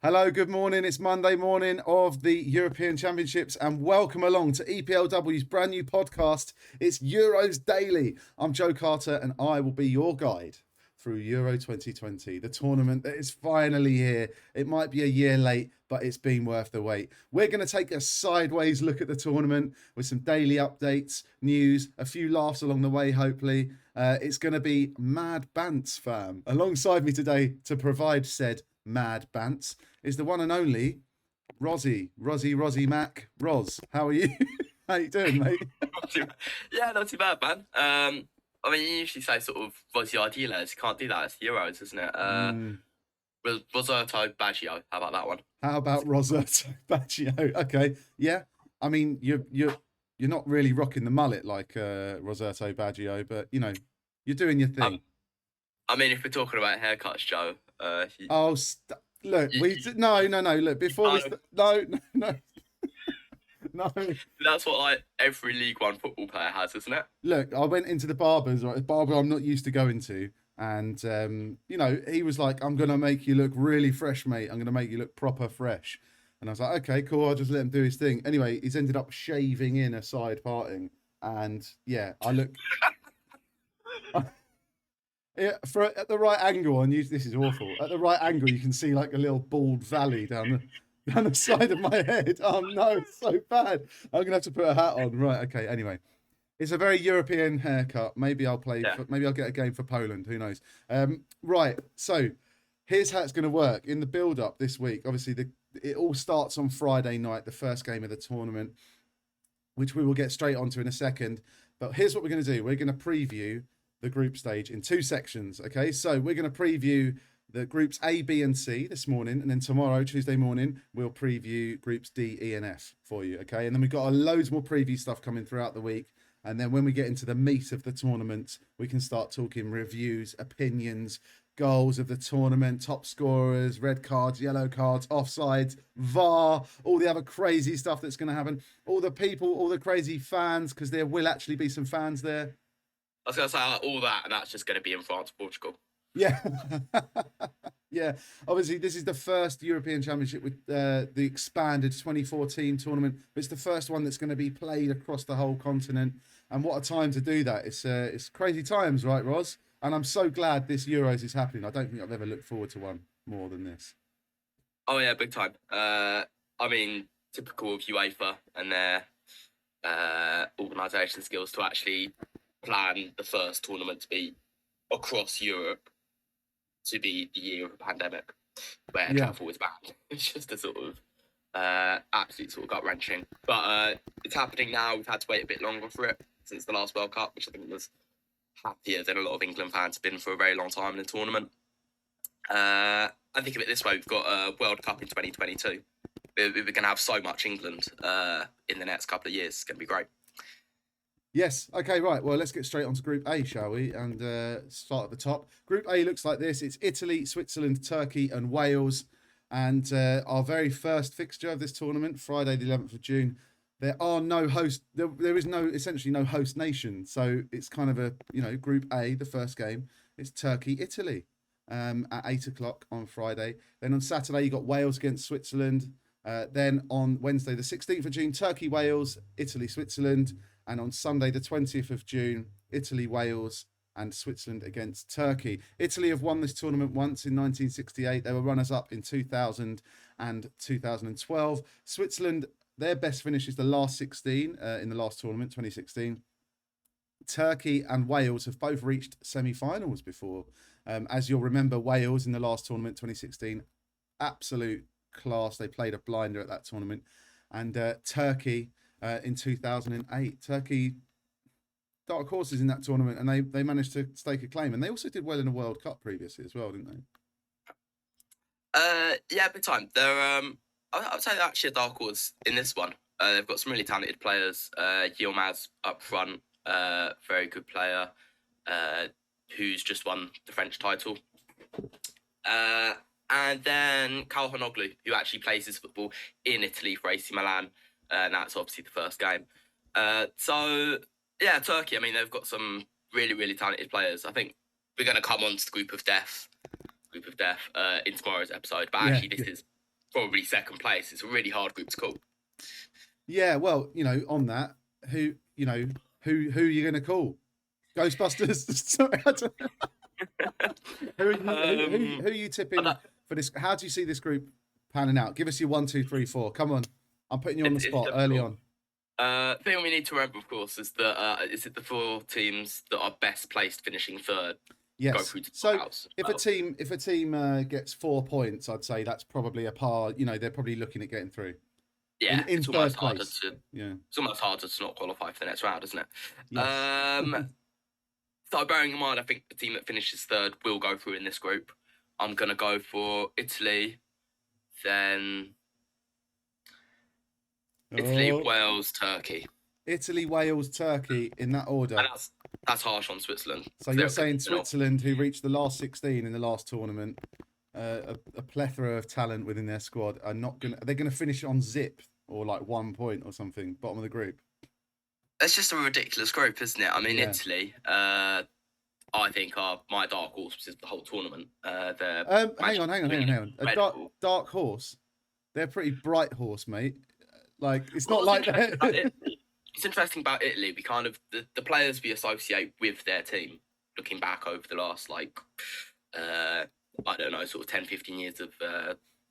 Hello, good morning. It's Monday morning of the European Championships, and welcome along to EPLW's brand new podcast. It's Euros Daily. I'm Joe Carter, and I will be your guide through Euro 2020, the tournament that is finally here. It might be a year late, but it's been worth the wait. We're going to take a sideways look at the tournament with some daily updates, news, a few laughs along the way, hopefully. It's going to be mad bants, fam. Alongside me today to provide said mad bants is the one and only Roz Mac. Roz, how are you? How you doing, mate? Yeah, not too bad, man. I mean, you usually say sort of Rosie Ardiles. You can't do that. It's the Euros, isn't it? Roberto Baggio. How about that one? How about Roberto Baggio? Okay, yeah. I mean, you're not really rocking the mullet like Roberto Baggio, but you know, you're doing your thing. I mean, if we're talking about haircuts, Joe, Oh, look, no. Look, before we no. No. That's what like every League One football player has, isn't it? Look, I went into the barbers, right? A barber I'm not used to going to. And, you know, he was like, I'm going to make you look really fresh, mate. I'm going to make you look proper fresh. And I was like, okay, cool. I'll just let him do his thing. Anyway, he's ended up shaving in a side parting. And yeah, I look. Yeah, at the right angle, and this is awful. At the right angle, you can see like a little bald valley down the side of my head. Oh no, it's so bad. I'm gonna have to put a hat on. Right, okay. Anyway, it's a very European haircut. Maybe I'll play. Yeah. Maybe I'll get a game for Poland. Who knows? Right. So here's how it's going to work in the build-up this week. Obviously, it all starts on Friday night, the first game of the tournament, which we will get straight onto in a second. But here's what we're going to do. We're going to preview the group stage in two sections. Okay, so we're going to preview the groups A, B, and C this morning, and then tomorrow, Tuesday morning, we'll preview groups D, E, and F for you. Okay, and then we've got loads more preview stuff coming throughout the week. And then when we get into the meat of the tournament, we can start talking reviews, opinions, goals of the tournament, top scorers, red cards, yellow cards, offsides, VAR, all the other crazy stuff that's going to happen, all the people, all the crazy fans, because there will actually be some fans there. I was going to say like, all that, and that's just going to be in France, Portugal. Yeah. Yeah. Obviously, this is the first European Championship with the expanded 2014 tournament. It's the first one that's going to be played across the whole continent. And what a time to do that. It's crazy times, right, Roz? And I'm so glad this Euros is happening. I don't think I've ever looked forward to one more than this. Oh yeah, big time. I mean, typical of UEFA and their organisation skills to actually plan the first tournament to be across Europe, to be the year of a pandemic where travel is banned. It's just a sort of absolute sort of gut wrenching. But it's happening now. We've had to wait a bit longer for it since the last World Cup, which I think was happier than a lot of England fans have been for a very long time in the tournament. I think of it this way: we've got a World Cup in 2022. We're going to have so much England in the next couple of years. It's going to be great. Yes. Okay, right. Well, let's get straight on to Group A, shall we? And start at the top. Group A looks like this. It's Italy, Switzerland, Turkey, and Wales. And our very first fixture of this tournament, Friday, the 11th of June. There are no host. There is essentially no host nation. So it's kind of a, Group A, the first game. It's Turkey, Italy at 8 o'clock on Friday. Then on Saturday, you got Wales against Switzerland. Then on Wednesday, the 16th of June, Turkey, Wales, Italy, Switzerland. And on Sunday, the 20th of June, Italy, Wales, and Switzerland against Turkey. Italy have won this tournament once in 1968. They were runners-up in 2000 and 2012. Switzerland, their best finish is the last 16 in the last tournament, 2016. Turkey and Wales have both reached semi-finals before. As you'll remember, Wales in the last tournament, 2016, absolute class. They played a blinder at that tournament. And Turkey... in 2008, Turkey dark horses in that tournament, and they managed to stake a claim, and they also did well in a World Cup previously as well, didn't they? Yeah, big time. They're I'd say they're actually a dark horse in this one. They've got some really talented players. Yilmaz up front, very good player, who's just won the French title. And then Calhanoglu, who actually plays his football in Italy for AC Milan. And that's obviously the first game. So, yeah, Turkey, I mean, they've got some really, really talented players. I think we're going to come on to the group of death in tomorrow's episode. But actually, this is probably second place. It's a really hard group to call. Yeah, well, on that, who are you going to call? Ghostbusters? Sorry, I don't know. Who are you tipping for this? How do you see this group panning out? Give us your 1, 2, 3, 4. Come on, I'm putting you on the spot early on. Thing we need to remember, of course, is that is it the 4 teams that are best placed finishing third? Yes. Go through to so if a team gets 4 points, I'd say that's probably a par. They're probably looking at getting through. Yeah, in third place. It's almost harder to not qualify for the next round, isn't it? Yes. So bearing in mind, I think the team that finishes third will go through in this group. I'm going to go for Italy, then Italy, Wales, Turkey. Italy, Wales, Turkey in that order. And that's harsh on Switzerland. So you're saying Switzerland, who reached the last 16 in the last tournament, a plethora of talent within their squad, are they gonna finish on zip or like 1 point or something, bottom of the group? It's just a ridiculous group, isn't it? I mean, Italy, I think are my dark horse the whole tournament. Hang on. A dark horse? They're a pretty bright horse, mate. Like, it's not like that. It's interesting about Italy. We kind of the players we associate with their team, looking back over the last I don't know, sort of 10, 15 years of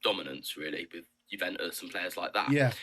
dominance, really, with Juventus and players like that. Yeah.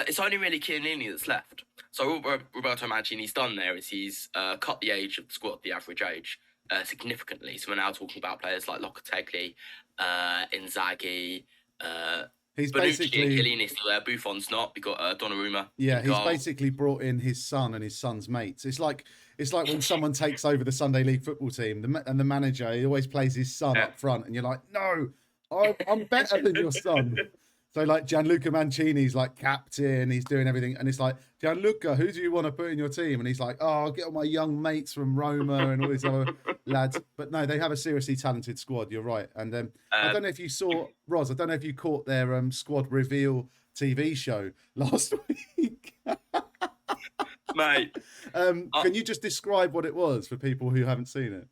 It's only really Chiellini that's left. So what Roberto Mancini's done there is he's cut the age of the squad, the average age, significantly. So we're now talking about players like Locatelli, Inzaghi, he's Bonucci basically and Chiellini still there. Buffon's not. We got Donnarumma. Yeah, he's basically brought in his son and his son's mates. It's like when someone takes over the Sunday League football team, and the manager, he always plays his son up front, and you're like, no, I'm better than your son. So like Gianluca Mancini's like captain, he's doing everything, and it's like, Gianluca, who do you want to put in your team? And he's like, I'll get all my young mates from Roma and all these other lads. But no, they have a seriously talented squad. You're right. And I don't know if you saw, Roz, I don't know if you caught their squad reveal TV show last week. Mate, can you just describe what it was for people who haven't seen it?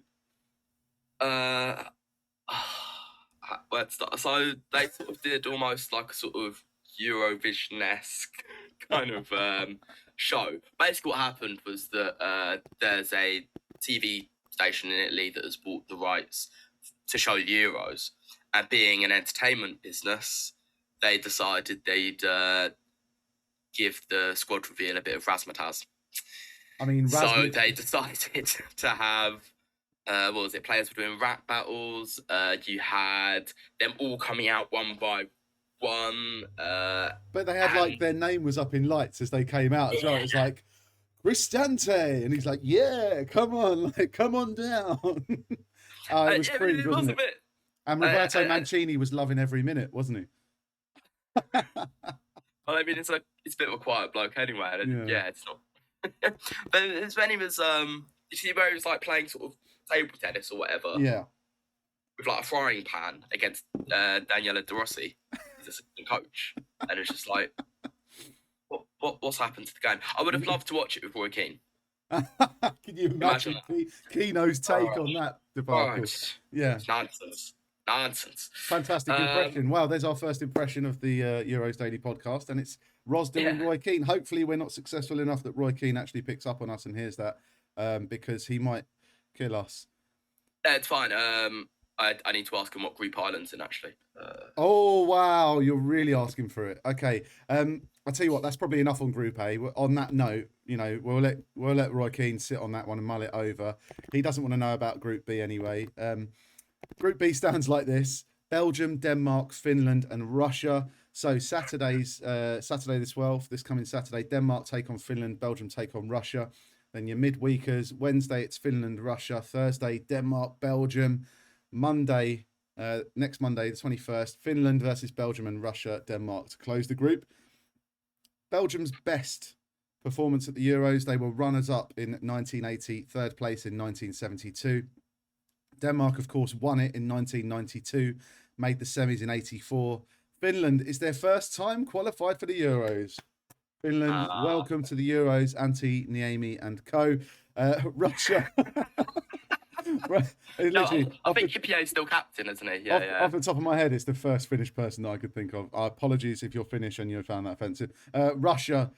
Where to start? So they sort of did almost like a sort of Eurovision-esque kind of show. Basically, what happened was that there's a TV station in Italy that has bought the rights to show the Euros, and being an entertainment business, they decided they'd give the squad reveal a bit of razzmatazz. I mean, so they decided to have. What was it? Players were doing rap battles. You had them all coming out one by one. But they had like their name was up in lights as they came out as well. It's like Cristante, and he's like, "Yeah, come on down." It was cringe, wasn't it? And Roberto Mancini was loving every minute, wasn't he? Well, I mean, it's a bit of a quiet bloke anyway. Yeah, it's not. But it's when he was you see where he was like playing sort of table tennis or whatever. Yeah. With like a frying pan against Daniele De Rossi, he's assistant coach, and it's just like, what's happened to the game? I would have loved to watch it with Roy Keane. Can you imagine Keano's take on that debacle? Yeah. It's nonsense. Fantastic impression. Wow, there's our first impression of the Euros Daily podcast, and it's Roz doing Roy Keane. Hopefully we're not successful enough that Roy Keane actually picks up on us and hears that, because he might kill us. It's fine. I need to ask him what group Ireland's in, actually. Oh, wow, you're really asking for it. Okay. I'll tell you what, that's probably enough on Group A. On that note, we'll let Roy Keane sit on that one and mull it over. He doesn't want to know about Group B anyway. Group B stands like this: Belgium, Denmark, Finland, and Russia. So Saturday the 12th, this coming Saturday, Denmark take on Finland, Belgium take on Russia. Then your midweekers: Wednesday it's Finland, Russia. Thursday, Denmark, Belgium. Monday, next Monday, the 21st, Finland versus Belgium and Russia, Denmark to close the group. Belgium's best performance at the Euros, they were runners-up in 1980, third place in 1972. Denmark, of course, won it in 1992, made the semis in 84. Finland is their first time qualified for the Euros. Finland, welcome to the Euros, Antti Niemi and co. Russia. Right, it's No, literally I think Hippier is still captain, isn't he? Yeah, yeah. off the top of my head, it's the first Finnish person that I could think of. Apologies if you're Finnish and you found that offensive. Russia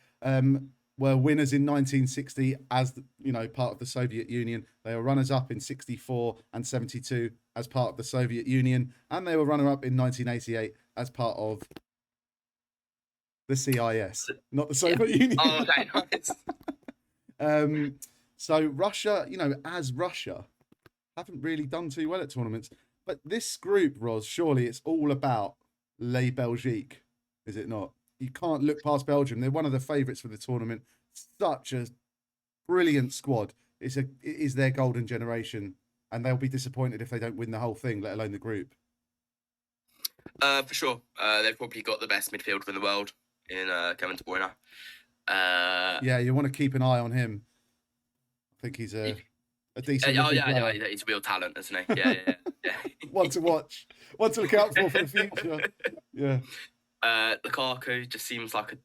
were winners in 1960 as part of the Soviet Union. They were runners-up in 64 and 72 as part of the Soviet Union, and they were runner-up in 1988 as part of the CIS, not the Soviet Union. Oh, okay, nice. So Russia, as Russia, haven't really done too well at tournaments. But this group, Roz, surely it's all about Les Belgiques, is it not? You can't look past Belgium. They're one of the favourites for the tournament. Such a brilliant squad. It is their golden generation, and they'll be disappointed if they don't win the whole thing, let alone the group. For sure. They've probably got the best midfielder in the world in Kevin De Bruyne. Yeah, you want to keep an eye on him. I think he's a decent. Yeah, he's a real talent, isn't he? Yeah. One to watch, one to look out for the future. Yeah. Lukaku just seems like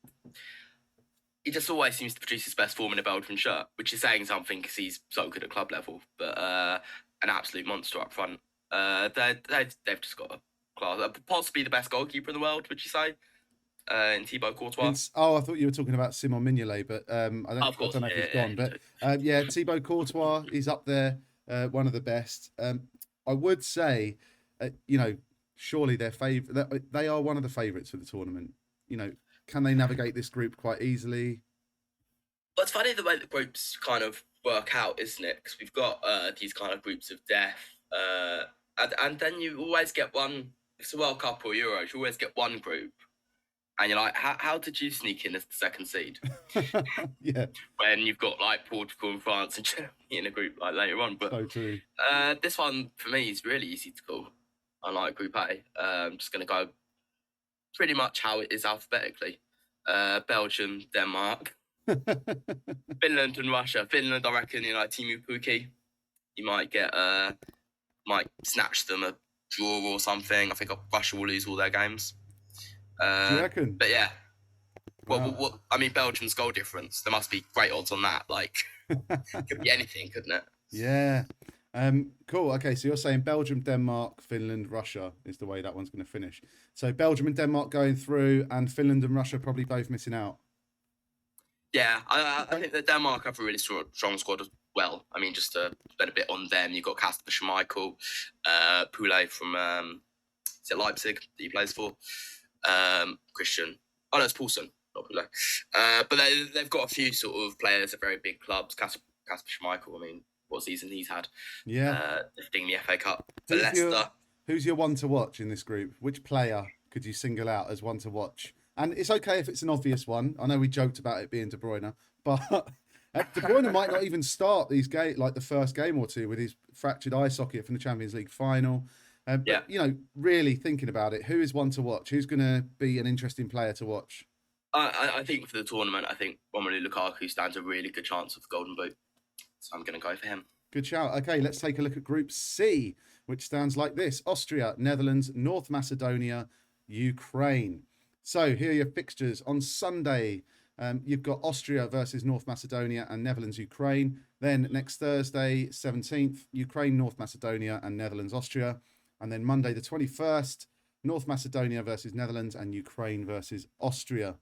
he just always seems to produce his best form in a Belgian shirt, which is saying something because he's so good at club level. But an absolute monster up front. They've just got a class. Possibly the best goalkeeper in the world, would you say? In Thibaut Courtois. I thought you were talking about Simon Mignolet, but I don't know if he's gone. But Thibaut Courtois is up there, one of the best. I would say, surely they are one of the favourites for the tournament. Can they navigate this group quite easily? Well, it's funny the way the groups kind of work out, isn't it? Because we've got these kind of groups of death, and then you always get one. It's a World Cup or Euros. You always get one group. And you're like, how did you sneak in as the second seed? Yeah. When you've got like Portugal and France and Germany in a group like later on. But so true. This one for me is really easy to call. Unlike Group A, I'm just going to go pretty much how it is alphabetically. Belgium, Denmark, Finland and Russia. Finland, I reckon, Timu Pukki. You might might snatch them a draw or something. I think Russia will lose all their games. Do you reckon? But yeah. Well, I mean, Belgium's goal difference. There must be great odds on that. Like, could be anything, couldn't it? Yeah. Cool. Okay, so you're saying Belgium, Denmark, Finland, Russia is the way that one's going to finish. So Belgium and Denmark going through, and Finland and Russia probably both missing out. Yeah, I think that Denmark have a really strong squad as well. I mean, just to spend a bit on them, you've got Kasper Schmeichel, Poulet from is it Leipzig that he plays for? Christian. Oh no, it's Poulsen, not Poulet. But they've got a few sort of players at very big clubs. Kasper Schmeichel, I mean, what season he's had? Yeah. Lifting the FA Cup. Leicester. Who's your one to watch in this group? Which player could you single out as one to watch? And it's okay if it's an obvious one. I know we joked about it being De Bruyne, but De Bruyne might not even start these like the first game or two with his fractured eye socket from the Champions League final. But, really thinking about it, who is one to watch? Who's going to be an interesting player to watch? I think for the tournament, I think Romelu Lukaku stands a really good chance of the Golden Boot. So I'm going to go for him. Good shout. Okay, let's take a look at Group C, which stands like this. Austria, Netherlands, North Macedonia, Ukraine. So here are your fixtures. On Sunday, you've got Austria versus North Macedonia and Netherlands, Ukraine. Then next Thursday, 17th, Ukraine, North Macedonia and Netherlands, Austria. And then Monday, the 21st, North Macedonia versus Netherlands and Ukraine versus Austria.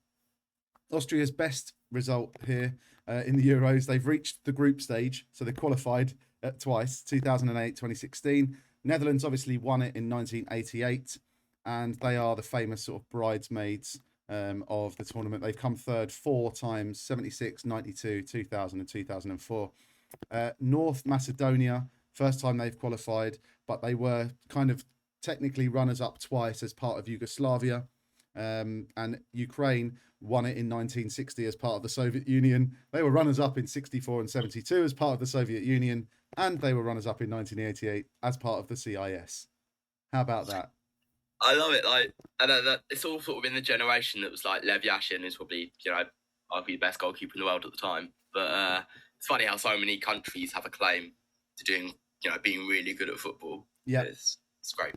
Austria's best result here in the Euros, they've reached the group stage, so they qualified twice, 2008, 2016. Netherlands obviously won it in 1988, and they are the famous sort of bridesmaids of the tournament. They've come third 4 times, 76, 92, 2000 and 2004. North Macedonia, first time they've qualified, but they were kind of technically runners-up twice as part of Yugoslavia. And Ukraine won it in 1960 as part of the Soviet Union. They were runners-up in 64 and 72 as part of the Soviet Union, and they were runners-up in 1988 as part of the CIS. How about that? I love it. That it's all sort of in the generation that was like Lev Yashin, who's probably, arguably the best goalkeeper in the world at the time. But it's funny how so many countries have a claim to doing, being really good at football. Yeah. It's great.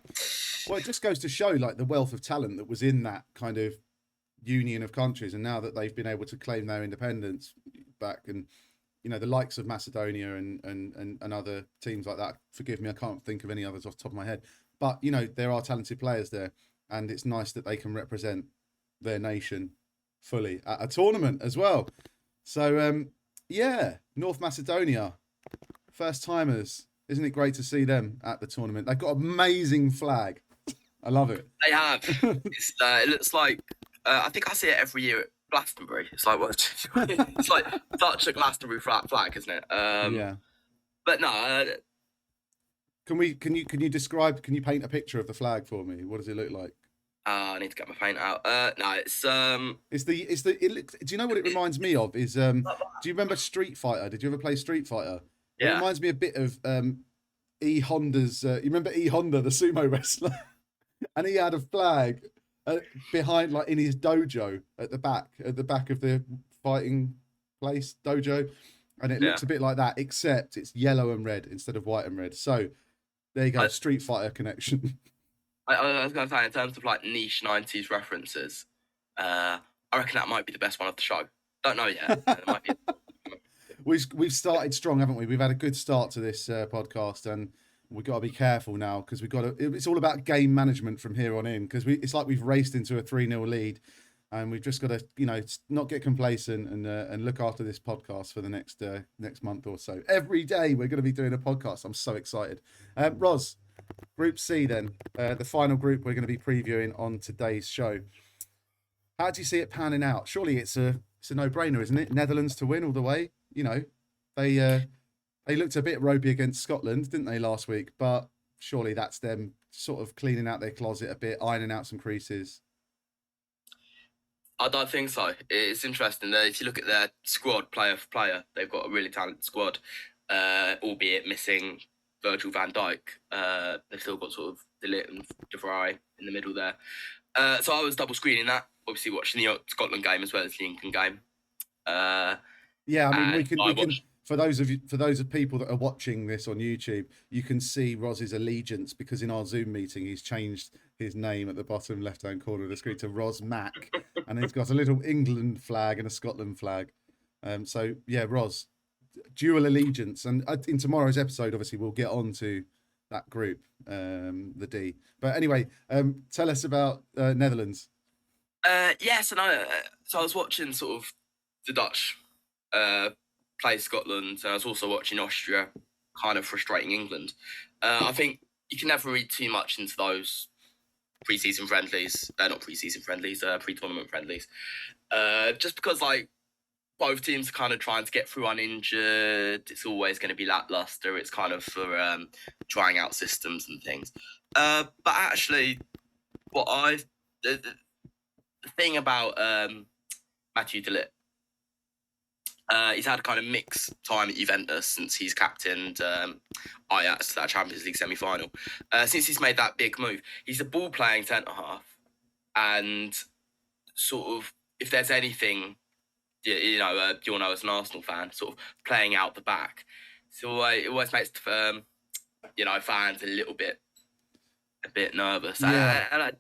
Well, it just goes to show like the wealth of talent that was in that kind of union of countries, and now that they've been able to claim their independence back, and the likes of Macedonia and other teams like that. Forgive me, I can't think of any others off the top of my head. But there are talented players there, and it's nice that they can represent their nation fully at a tournament as well. So North Macedonia, first timers. Isn't it great to see them at the tournament? They've got an amazing flag. I love it. They have. It looks like I think I see it every year at Glastonbury. It's like what? It's like such a Glastonbury flag, isn't it? Yeah. But no. Can you describe? Can you paint a picture of the flag for me? What does it look like? I need to get my paint out. No, it's do you know what it reminds me of? Do you remember Street Fighter? Did you ever play Street Fighter? Yeah. It reminds me a bit of E Honda's. You remember E Honda, the sumo wrestler, and he had a flag behind, like in his dojo at the back of the fighting place dojo, and it looks a bit like that, except it's yellow and red instead of white and red. So there you go, Street Fighter connection. I was going to say, in terms of like niche 90s references, I reckon that might be the best one of the show. Don't know yet. It might be. We've started strong, haven't we? We've had a good start to this podcast, and we've got to be careful now because it's all about game management from here on in, because it's like we've raced into a 3-0 lead, and we've just got to not get complacent and look after this podcast for the next month or so. Every day we're going to be doing a podcast. I'm so excited. Roz, Group C then, the final group we're going to be previewing on today's show. How do you see it panning out? Surely it's a no-brainer, isn't it? Netherlands to win all the way. They looked a bit ropey against Scotland, didn't they, last week? But surely that's them sort of cleaning out their closet a bit, ironing out some creases. I don't think so. It's interesting that if you look at their squad, player for player, they've got a really talented squad, albeit missing Virgil van Dijk. They've still got sort of De Ligt and De Vrij in the middle there. So I was double screening that, obviously watching the Scotland game as well as the England game. Yeah, I mean, we can for those of people that are watching this on YouTube, you can see Roz's allegiance, because in our Zoom meeting he's changed his name at the bottom left-hand corner of the screen to Roz Mac, and he's got a little England flag and a Scotland flag. So yeah, Roz, dual allegiance, and in tomorrow's episode, obviously, we'll get on to that group, the D. But anyway, tell us about Netherlands. So I was watching sort of the Dutch play Scotland, and I was also watching Austria kind of frustrating England. I think you can never read too much into those pre-season friendlies, not pre-season friendlies, pre-tournament friendlies, just because like both teams are kind of trying to get through uninjured. It's always going to be lackluster. It's kind of for trying out systems and things. But actually, the thing about Matthew de Ligt, he's had a kind of mixed time at Juventus since he's captained Ajax to that Champions League semi-final. Since he's made that big move, he's a ball-playing centre-half, and sort of, if there's anything, you'll know as an Arsenal fan, sort of playing out the back, so it always makes fans a little bit nervous. Yeah. And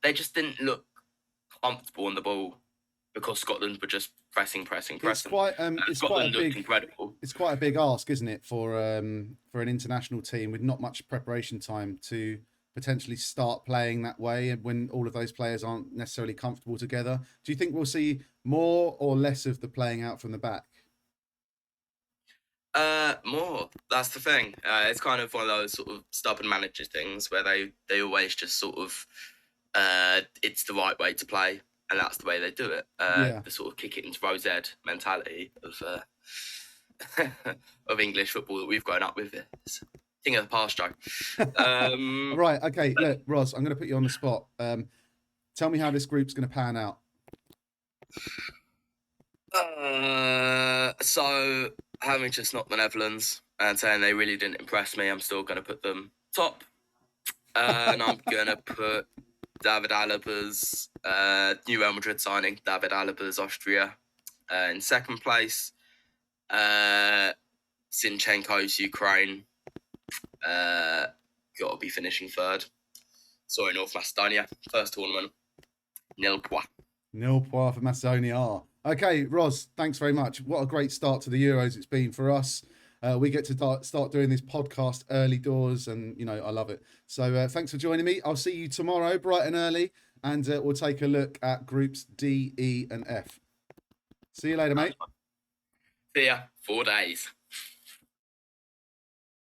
they just didn't look comfortable on the ball because Scotland were just pressing. It's quite incredible. It's quite a big ask, isn't it, for an international team with not much preparation time to potentially start playing that way, and when all of those players aren't necessarily comfortable together. Do you think we'll see more or less of the playing out from the back? More. That's the thing. It's kind of one of those sort of stubborn manager things where they always just sort of it's the right way to play, and that's the way they do it. The sort of kick it into Rose Ed mentality of of English football that we've grown up with. It's a thing of the past, Joe. Right. Okay. Look, Roz, I'm going to put you on the spot. Tell me how this group's going to pan out. So having just knocked the Netherlands and saying they really didn't impress me, I'm still going to put them top. And I'm going to put David Alaba's new Real Madrid signing, David Alaba's Austria, in second place. Zinchenko's Ukraine got to be finishing third. Sorry, North Macedonia, first tournament, 0 points. 0 points for Macedonia. Okay, Roz, thanks very much. What a great start to the Euros it's been for us. We get to start doing this podcast early doors, and I love it. So thanks for joining me. I'll see you tomorrow, bright and early, and we'll take a look at groups D, E, and F. See you later, mate. See ya. 4 days.